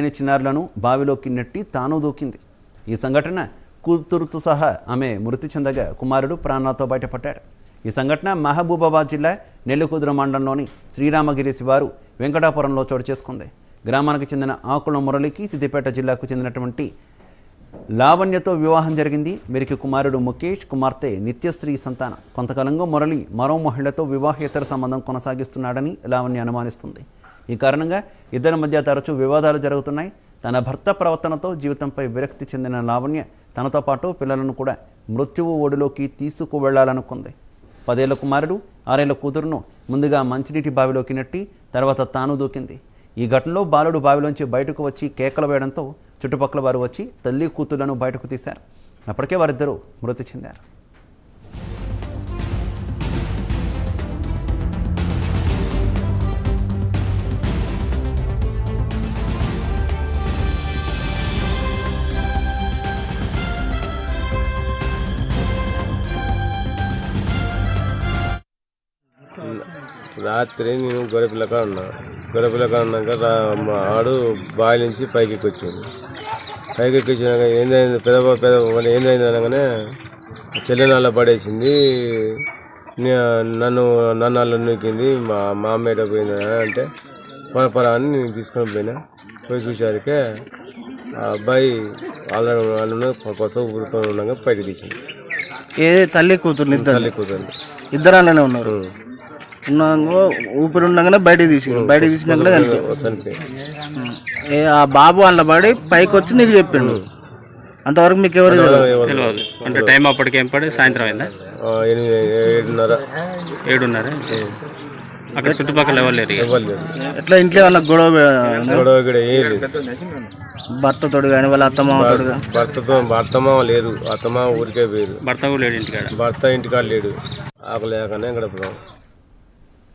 చిన్నారులను బావిలోకి నెట్టి తాను దూకింది. ఈ సంఘటన కూతురుతో సహా ఆమె మృతి చెందగా కుమారుడు ప్రాణాలతో బయటపడ్డాడు. ఈ సంఘటన మహబూబాబాద్ జిల్లా నెల్లికుదురు మండలంలోని శ్రీరామగిరి శివారు వెంకటాపురంలో చోటు చేసుకుంది. గ్రామానికి చెందిన ఆకుల మురళికి సిద్దిపేట జిల్లాకు చెందినటువంటి లావణ్యతో వివాహం జరిగింది. వీరికి కుమారుడు ముఖేష్, కుమార్తె నిత్యశ్రీ సంతానం. కొంతకాలంగా మురళి మరో మహిళతో వివాహేతర సంబంధం కొనసాగిస్తున్నాడని లావణ్య అనుమానిస్తుంది. ఈ కారణంగా ఇద్దరి మధ్య తరచూ వివాదాలు జరుగుతున్నాయి. తన భర్త ప్రవర్తనతో జీవితంపై విరక్తి చెందిన లావణ్య తనతో పాటు పిల్లలను కూడా మృత్యువు ఒడిలోకి తీసుకువెళ్లాలనుకుంది. 10 ఏళ్ల కుమారుడు, 6 ఏళ్ల కూతురును ముందుగా మంచినీటి బావిలోకి నెట్టి తర్వాత తాను దూకింది. ఈ ఘటనలో బాలుడు బావిలోంచి బయటకు వచ్చి కేకలు వేయడంతో చుట్టుపక్కల వారు వచ్చి తల్లి కూతుళ్లను బయటకు తీశారు. అప్పటికే వారిద్దరూ మృతి చెందారు. రాత్రి నేను గొర్రెపిల్లక ఉన్నాక ఆడు బావి నుంచి పైకి వచ్చాడు. పైకి వచ్చినాక ఏందైంది పెద్ద ఏందైంది అనగానే చెల్లెనాళ్ళ పడేసింది, నన్ను అల్ల నూకింది, మా అమ్మ ఎట పోయింది అంటే పరపరా అని నేను తీసుకొని పోయి చూసారికే ఆ అబ్బాయి ఆల్రెడీ కొత్త ఊరుకొని ఉన్నాక పైకి తీసింది. తల్లి కూతురు ఇద్దరు అలానే ఉన్నారు. ఊపిరి ఉండగానే బయటకు తీసినాకనే ఆ బాబు వాళ్ళ పడి పైకి వచ్చి నీకు చెప్పిండు. అంతవరకు మీకు ఎవరు తెలియదు? అంటే టైం అప్పటికి ఏం పడి సాయంత్రం అయిందా? 7:30. అక్కడ చుట్టుపక్కల ఎవరు లేరు. ఎట్లా ఇంట్లో వాళ్ళ గొడవ భర్తతోడు కానీ వాళ్ళ అత్తమామ లేదు, అత్తమామ ఊరికే పోయారు. భర్త కూడా లేడు ఇంటికాడ. భర్త ఇంటికాడ లేడు. ఆకలేకనే గడపడం.